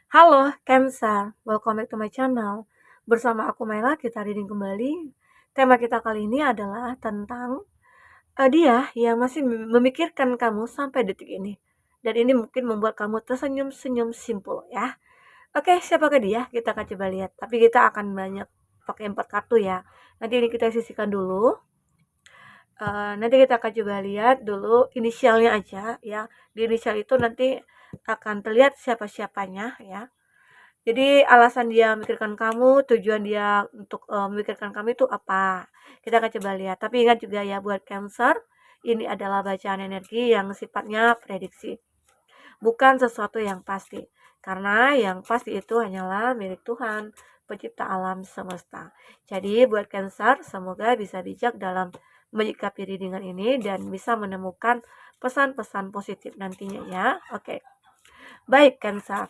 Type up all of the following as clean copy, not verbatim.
Halo Cancer, welcome back to my channel. Bersama aku Maila, kita reading kembali. Tema kita kali ini adalah tentang dia yang masih memikirkan kamu sampai detik ini. Dan ini mungkin membuat kamu tersenyum-senyum simpul ya. Oke, siapakah dia? Kita akan coba lihat. Tapi kita akan banyak pakai 4 kartu ya. Nanti ini kita sisihkan dulu. Nanti kita akan coba lihat dulu inisialnya aja ya. Di inisial itu nanti akan terlihat siapa-siapanya ya. Jadi alasan dia memikirkan kamu, tujuan dia untuk, memikirkan kamu itu apa? Kita akan coba lihat. Tapi ingat juga ya buat Cancer, ini adalah bacaan energi yang sifatnya prediksi, bukan sesuatu yang pasti. Karena yang pasti itu hanyalah milik Tuhan, pencipta alam semesta. Jadi buat Cancer, semoga bisa bijak dalam menyikapi readingan ini dan bisa menemukan pesan-pesan positif nantinya ya. Oke. Baik Cancer.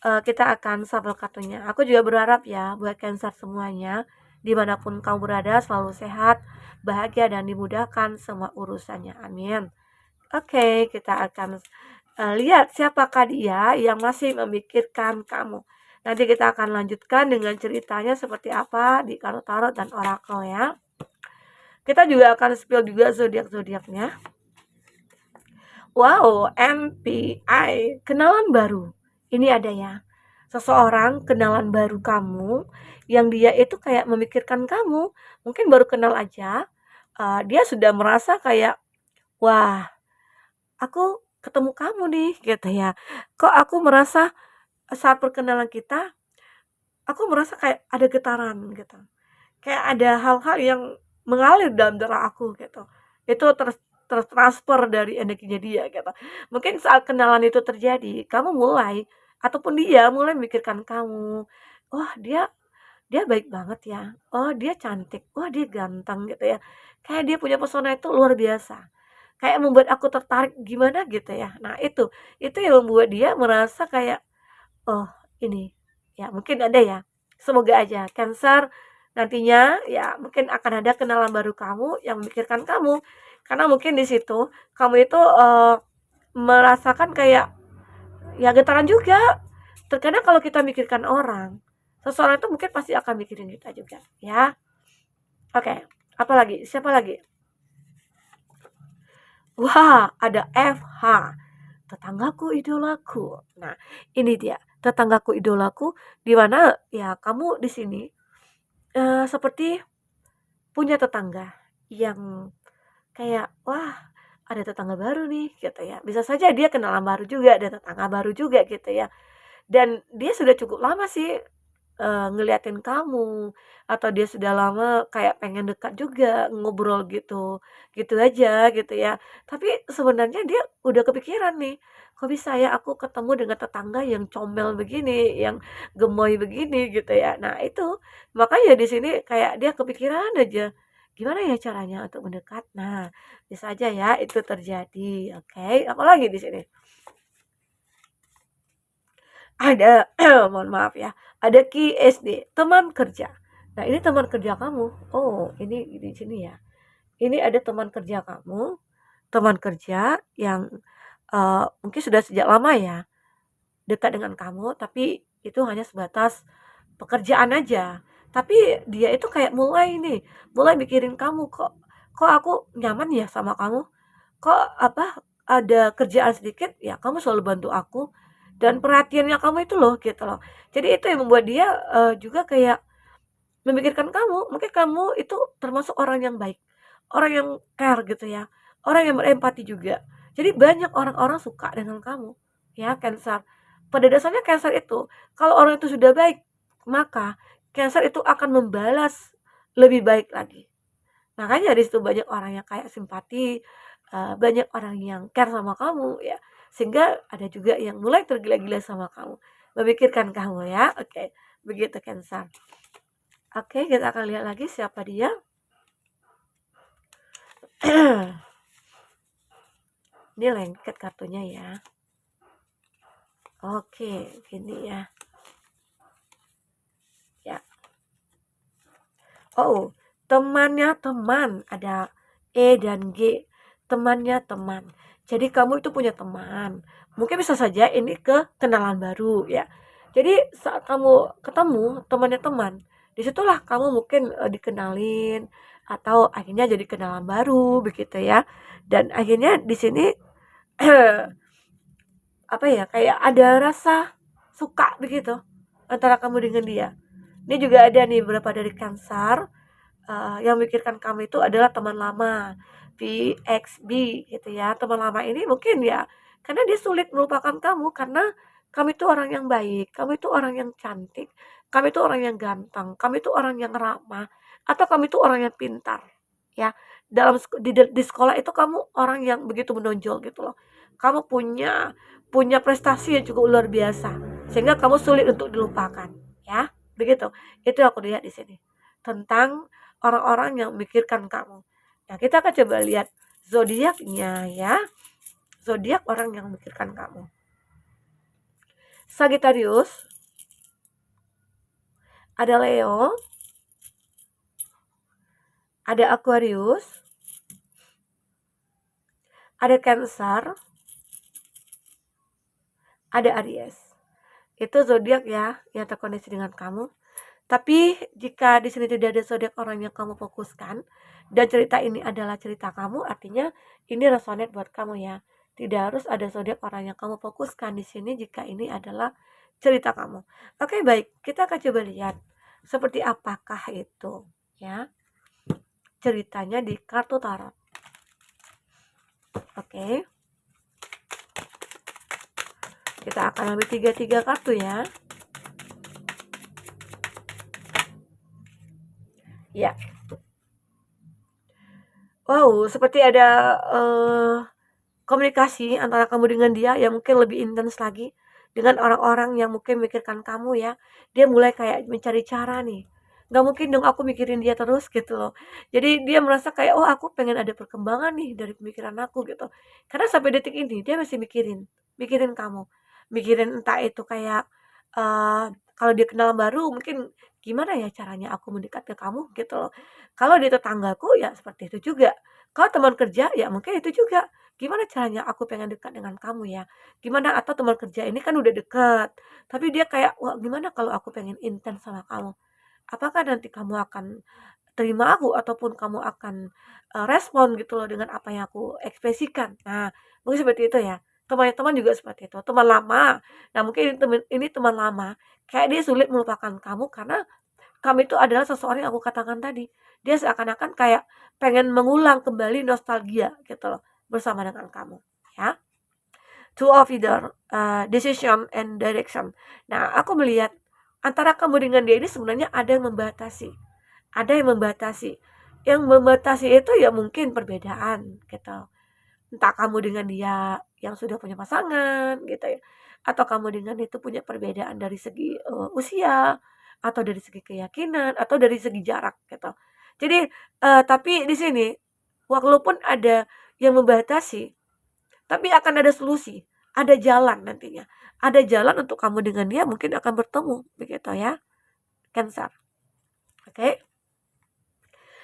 Kita akan shuffle kartunya. Aku juga berharap ya buat Cancer semuanya, dimanapun kamu berada selalu sehat, bahagia dan dimudahkan semua urusannya. Amin. Oke, kita akan lihat siapakah dia yang masih memikirkan kamu. Nanti kita akan lanjutkan dengan ceritanya seperti apa di kartu tarot dan oracle ya. Kita juga akan spill juga zodiak-zodiaknya. Wow, MPI, kenalan baru. Ini ada ya. Seseorang kenalan baru kamu yang dia itu kayak memikirkan kamu. Mungkin baru kenal aja, dia sudah merasa kayak, "Wah, aku ketemu kamu nih," gitu ya. Kok aku merasa saat perkenalan kita, aku merasa kayak ada getaran gitu. Kayak ada hal-hal yang mengalir dalam darah aku gitu. Itu tertransfer dari energinya dia gitu. Mungkin saat kenalan itu terjadi, kamu mulai ataupun dia mulai memikirkan kamu. Wah, dia baik banget ya. Oh, dia cantik. Wah, dia ganteng gitu ya. Kayak dia punya pesona itu luar biasa. Kayak membuat aku tertarik gimana gitu ya. Nah, itu yang membuat dia merasa kayak, oh, ini ya mungkin ada ya. Semoga aja Cancer nantinya ya mungkin akan ada kenalan baru kamu yang memikirkan kamu. Karena mungkin di situ kamu itu merasakan kayak ya getaran juga. Terkadang kalau kita mikirkan orang, seseorang itu mungkin pasti akan mikirin kita juga ya. Oke, apa lagi? Siapa lagi? Wah, ada FH. Tetanggaku idolaku. Nah, ini dia, tetanggaku idolaku, di mana ya kamu di sini seperti punya tetangga yang kayak, wah, ada tetangga baru nih gitu ya. Bisa saja dia kenalan baru juga, ada tetangga baru juga gitu ya. Dan dia sudah cukup lama sih ngeliatin kamu, atau dia sudah lama kayak pengen dekat juga, ngobrol gitu, gitu aja gitu ya. Tapi sebenarnya dia udah kepikiran nih, kok bisa ya aku ketemu dengan tetangga yang comel begini, yang gemoy begini gitu ya. Nah itu, makanya di sini kayak dia kepikiran aja, gimana ya caranya untuk mendekat. Nah, bisa aja ya itu terjadi, oke. Apalagi di sini? Ada, mohon maaf ya, ada Ki SD, teman kerja. Nah, ini teman kerja kamu. Oh, ini di sini ya. Ini ada teman kerja kamu, teman kerja yang mungkin sudah sejak lama ya dekat dengan kamu, tapi itu hanya sebatas pekerjaan aja. Tapi dia itu kayak mulai mikirin kamu, kok aku nyaman ya sama kamu? Kok apa, ada kerjaan sedikit, ya kamu selalu bantu aku, dan perhatiannya kamu itu loh, gitu loh. Jadi itu yang membuat dia, juga kayak memikirkan kamu. Mungkin kamu itu termasuk orang yang baik, orang yang care gitu ya, orang yang berempati juga. Jadi banyak orang-orang suka dengan kamu, ya Cancer. Pada dasarnya Cancer itu, kalau orang itu sudah baik, maka Cancer itu akan membalas lebih baik lagi. Makanya di situ banyak orang yang kayak simpati, banyak orang yang care sama kamu ya, sehingga ada juga yang mulai tergila-gila sama kamu, memikirkan kamu ya. Oke, begitu Cancer. Oke, kita akan lihat lagi siapa dia. Ini lengket kartunya ya. Oke, gini ya. Ya. Oh, temannya teman, ada E dan G. Temannya teman. Jadi kamu itu punya teman, mungkin bisa saja ini kenalan baru ya. Jadi saat kamu ketemu temannya teman, disitulah kamu mungkin dikenalin atau akhirnya jadi kenalan baru begitu ya. Dan akhirnya di sini apa ya, kayak ada rasa suka begitu antara kamu dengan dia. Ini juga ada nih beberapa dari Cancer, yang memikirkan kamu itu adalah teman lama, VXB gitu ya. Teman lama ini mungkin ya karena dia sulit melupakan kamu karena kamu itu orang yang baik, kamu itu orang yang cantik, kamu itu orang yang ganteng, kamu itu orang yang ramah, atau kamu itu orang yang pintar ya. Di sekolah itu kamu orang yang begitu menonjol gitu loh. Kamu punya punya prestasi yang cukup luar biasa sehingga kamu sulit untuk dilupakan ya. Begitu. Itu yang aku lihat di sini. Tentang orang-orang yang memikirkan kamu. Nah, kita akan coba lihat zodiaknya ya. Zodiak orang yang memikirkan kamu. Sagittarius, ada Leo, ada Aquarius, ada Cancer, ada Aries. Itu zodiak ya yang terkoneksi dengan kamu. Tapi jika di sini tidak ada zodiak orang yang kamu fokuskan dan cerita ini adalah cerita kamu, artinya ini resonate buat kamu ya. Tidak harus ada zodiak orang yang kamu fokuskan di sini jika ini adalah cerita kamu. Oke, baik. Kita akan coba lihat seperti apakah itu ya ceritanya di kartu tarot. Oke. Kita akan ambil tiga kartu ya. Ya. Wow, seperti ada komunikasi antara kamu dengan dia yang mungkin lebih intens lagi dengan orang-orang yang mungkin memikirkan kamu ya. Dia mulai kayak mencari cara nih. Nggak mungkin dong aku mikirin dia terus gitu loh. Jadi dia merasa kayak, oh aku pengen ada perkembangan nih dari pemikiran aku gitu. Karena sampai detik ini dia masih mikirin kamu. Mikirin entah itu kayak, eh kalau dia kenalan baru mungkin gimana ya caranya aku mendekat ke kamu gitu loh. Kalau dia tetanggaku ya seperti itu juga. Kalau teman kerja ya mungkin itu juga. Gimana caranya aku pengen dekat dengan kamu ya? Gimana atau teman kerja ini kan udah dekat, tapi dia kayak, wah gimana kalau aku pengen intens sama kamu? Apakah nanti kamu akan terima aku ataupun kamu akan respon gitu loh dengan apa yang aku ekspresikan. Nah, mungkin seperti itu ya. Teman-teman juga seperti itu, teman lama. Nah, mungkin ini teman lama, kayak dia sulit melupakan kamu karena kamu itu adalah seseorang yang aku katakan tadi. Dia seakan-akan kayak pengen mengulang kembali nostalgia gitu loh bersama dengan kamu, ya. Two of either decision and direction. Nah, aku melihat antara kamu dengan dia ini sebenarnya ada yang membatasi. Ada yang membatasi. Yang membatasi itu ya mungkin perbedaan gitu. Entah kamu dengan dia yang sudah punya pasangan gitu ya. Atau kamu dengan itu punya perbedaan dari segi usia atau dari segi keyakinan atau dari segi jarak gitu. Jadi tapi di sini walaupun ada yang membatasi, tapi akan ada solusi, ada jalan nantinya. Ada jalan untuk kamu dengan dia mungkin akan bertemu begitu ya. Cancer. Oke.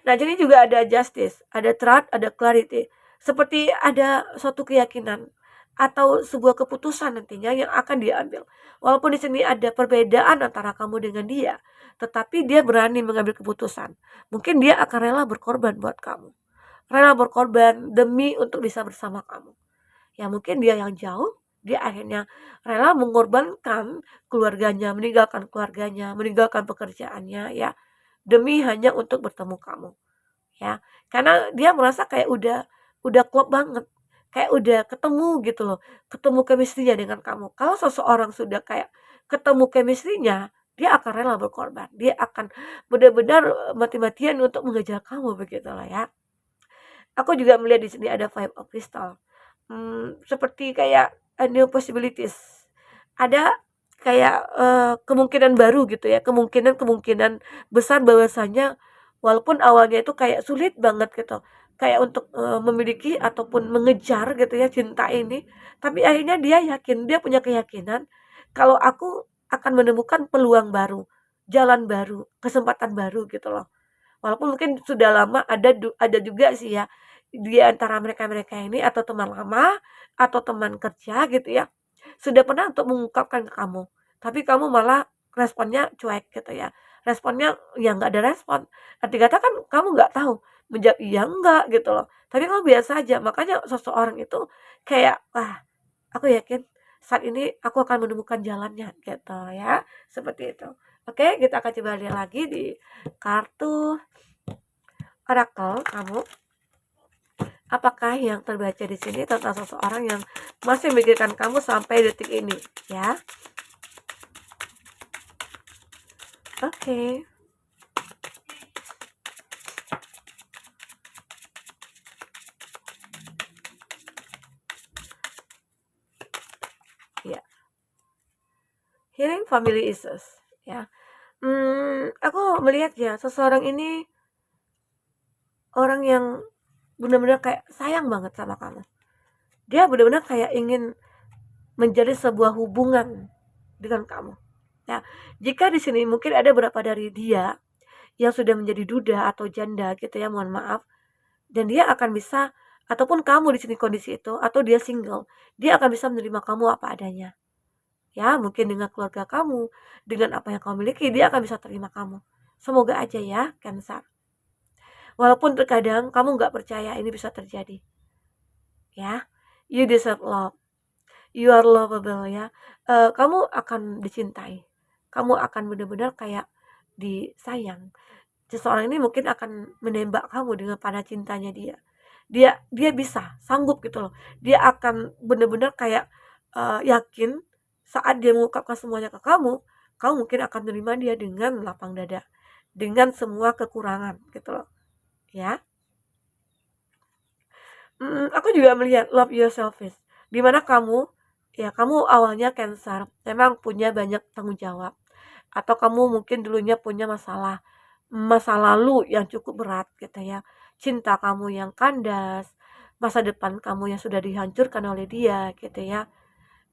Nah, jadi juga ada justice, ada truth, ada clarity. Seperti ada suatu keyakinan atau sebuah keputusan nantinya yang akan diambil. Walaupun di sini ada perbedaan antara kamu dengan dia, tetapi dia berani mengambil keputusan. Mungkin dia akan rela berkorban buat kamu. Rela berkorban demi untuk bisa bersama kamu. Ya mungkin dia yang jauh, dia akhirnya rela mengorbankan keluarganya, meninggalkan pekerjaannya ya, demi hanya untuk bertemu kamu ya. Karena dia merasa kayak udah klop banget, kayak udah ketemu gitu loh, ketemu chemistry-nya dengan kamu. Kalau seseorang sudah kayak ketemu chemistry-nya, dia akan rela berkorban, dia akan benar-benar mati-matian untuk mengejar kamu begitulah ya. Aku juga melihat di sini ada Five of Crystal. Seperti kayak new possibilities. Ada kayak kemungkinan baru gitu ya, kemungkinan besar bahwasanya walaupun awalnya itu kayak sulit banget gitu, kayak untuk memiliki ataupun mengejar gitu ya cinta ini, tapi akhirnya dia yakin, dia punya keyakinan kalau aku akan menemukan peluang baru, jalan baru, kesempatan baru gitu loh. Walaupun mungkin sudah lama ada juga sih ya di antara mereka-mereka ini atau teman lama atau teman kerja gitu ya, sudah pernah untuk mengungkapkan ke kamu, tapi kamu malah responnya cuek gitu ya, responnya ya nggak ada respon, arti kata kan kamu nggak tahu menjawab iya enggak gitu loh, tapi kamu biasa aja. Makanya seseorang itu kayak, "Wah, aku yakin saat ini aku akan menemukan jalannya," gitu ya, seperti itu. Oke, kita akan coba lihat lagi di kartu orakel kamu. Apakah yang terbaca di sini tentang seseorang yang masih memikirkan kamu sampai detik ini, ya? Oke. Ya, healing family issues, ya. Aku melihat ya, seseorang ini orang yang benar-benar kayak sayang banget sama kamu. Dia benar-benar kayak ingin menjadi sebuah hubungan dengan kamu. Ya, jika di sini mungkin ada beberapa dari dia yang sudah menjadi duda atau janda gitu ya, mohon maaf. Dan dia akan bisa, ataupun kamu di sini kondisi itu, atau dia single, dia akan bisa menerima kamu apa adanya. Ya, mungkin dengan keluarga kamu, dengan apa yang kamu miliki, dia akan bisa terima kamu. Semoga aja ya, Cancer. Walaupun terkadang kamu nggak percaya ini bisa terjadi. Ya, you deserve love. You are lovable ya. Kamu akan dicintai. Kamu akan benar-benar kayak disayang. Seseorang ini mungkin akan menembak kamu dengan pada cintanya dia. Dia bisa, sanggup gitu loh. Dia akan benar-benar kayak yakin saat dia mengungkapkan semuanya ke kamu mungkin akan menerima dia dengan lapang dada, dengan semua kekurangan gitu loh, ya. Aku juga melihat love yourself is, di mana kamu awalnya Cancer, memang punya banyak tanggung jawab, atau kamu mungkin dulunya punya masa lalu yang cukup berat gitu ya. Cinta kamu yang kandas, masa depan kamu yang sudah dihancurkan oleh dia gitu ya.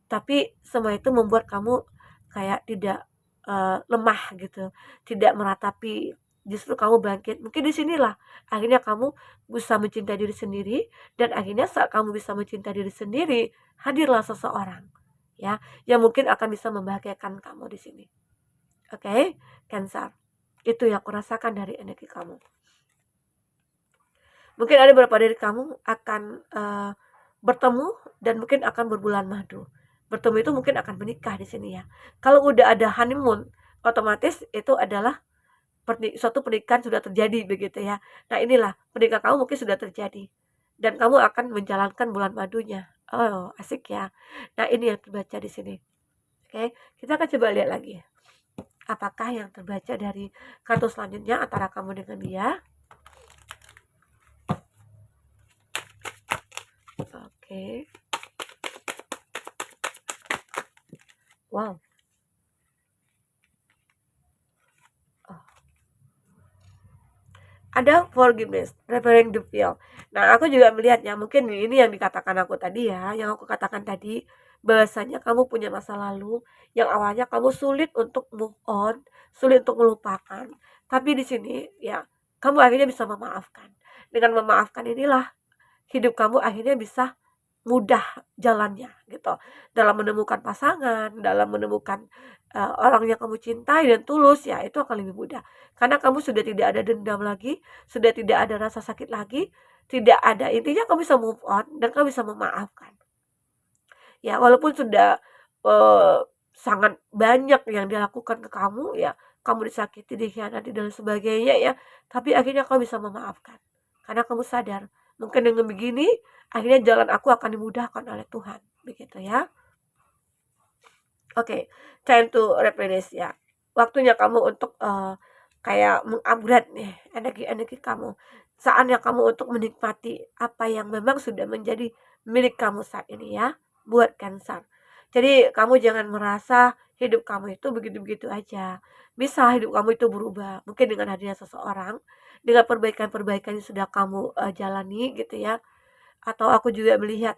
Tapi semua itu membuat kamu kayak tidak lemah gitu, tidak meratapi, justru kamu bangkit. Mungkin di sinilah akhirnya kamu bisa mencintai diri sendiri, dan akhirnya saat kamu bisa mencintai diri sendiri, hadirlah seseorang ya yang mungkin akan bisa membahagiakan kamu di sini. Oke, Cancer. Itu yang aku rasakan dari energi kamu. Mungkin ada beberapa dari kamu akan bertemu dan mungkin akan berbulan madu. Bertemu itu mungkin akan menikah di sini ya. Kalau udah ada honeymoon, otomatis itu adalah suatu pernikahan sudah terjadi begitu ya. Nah, inilah pernikahan kamu mungkin sudah terjadi dan kamu akan menjalankan bulan madunya. Oh, asik ya. Nah, ini yang terbaca di sini. Oke, kita akan coba lihat lagi. Apakah yang terbaca dari kartu selanjutnya antara kamu dengan dia? Oke. Wow. Oh. Ada forgiveness, repairing the feel. Nah, aku juga melihatnya, mungkin ini yang dikatakan aku tadi ya, yang aku katakan tadi, bahwasanya kamu punya masa lalu yang awalnya kamu sulit untuk move on, sulit untuk melupakan. Tapi di sini ya, kamu akhirnya bisa memaafkan. Dengan memaafkan inilah hidup kamu akhirnya bisa mudah jalannya gitu, dalam menemukan pasangan, dalam menemukan orang yang kamu cintai dan tulus, ya itu akan lebih mudah karena kamu sudah tidak ada dendam lagi, sudah tidak ada rasa sakit lagi, tidak ada, intinya kamu bisa move on dan kamu bisa memaafkan ya. Walaupun sudah eh, sangat banyak yang dilakukan ke kamu ya, kamu disakiti, dikhianati dan sebagainya ya, tapi akhirnya kamu bisa memaafkan karena kamu sadar mungkin dengan begini akhirnya jalan aku akan dimudahkan oleh Tuhan, begitu ya. Oke, time to replenish ya. Waktunya kamu untuk kayak mengupgrade nih energi-energi kamu. Saatnya kamu untuk menikmati apa yang memang sudah menjadi milik kamu saat ini ya, buat Cancer. Jadi kamu jangan merasa hidup kamu itu begitu-begitu aja. Bisa hidup kamu itu berubah, mungkin dengan hadirnya seseorang, dengan perbaikan-perbaikan yang sudah kamu jalani gitu ya. Atau aku juga melihat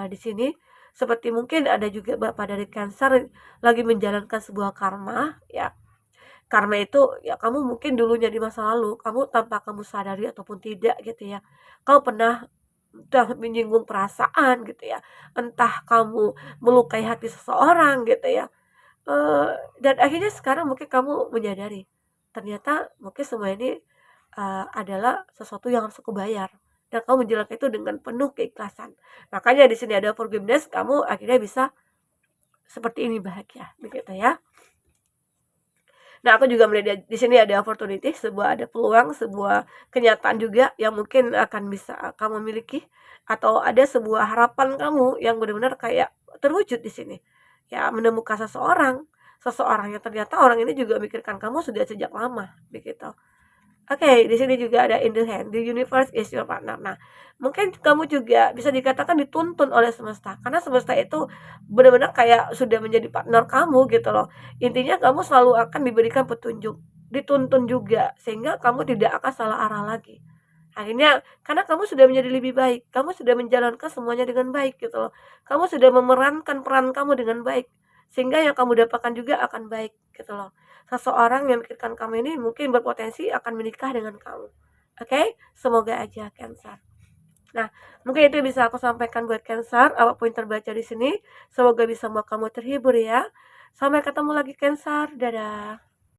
di sini seperti mungkin ada juga Bapak dari Cancer lagi menjalankan sebuah karma ya. Karma itu ya kamu mungkin dulunya di masa lalu, kamu tanpa kamu sadari ataupun tidak gitu ya, kamu pernah entah menyinggung perasaan gitu ya, entah kamu melukai hati seseorang gitu ya, eee, dan akhirnya sekarang mungkin kamu menyadari, ternyata mungkin semua ini, adalah sesuatu yang harus aku bayar, dan kamu menjalankan itu dengan penuh keikhlasan. Makanya di sini ada forgiveness, kamu akhirnya bisa seperti ini bahagia, begitu ya. Nah, aku juga melihat di sini ada opportunity, ada peluang, sebuah kenyataan juga yang mungkin akan bisa kamu miliki, atau ada sebuah harapan kamu yang benar-benar kayak terwujud di sini. Ya, menemukan seseorang, seseorang yang ternyata orang ini juga memikirkan kamu sudah sejak lama, begitu. Oke, di sini juga ada in the hand, the universe is your partner. Nah, mungkin kamu juga bisa dikatakan dituntun oleh semesta, karena semesta itu benar-benar kayak sudah menjadi partner kamu gitu loh. Intinya kamu selalu akan diberikan petunjuk, dituntun juga, sehingga kamu tidak akan salah arah lagi. Akhirnya, karena kamu sudah menjadi lebih baik, kamu sudah menjalankan semuanya dengan baik gitu loh. Kamu sudah memerankan peran kamu dengan baik, sehingga yang kamu dapatkan juga akan baik gitu loh. Seseorang yang memikirkan kamu ini mungkin berpotensi akan menikah dengan kamu. Oke, semoga aja Cancer. Nah, mungkin itu bisa aku sampaikan buat Cancer, apapun yang terbaca di sini. Semoga bisa membuat kamu terhibur ya. Sampai ketemu lagi Cancer, dadah.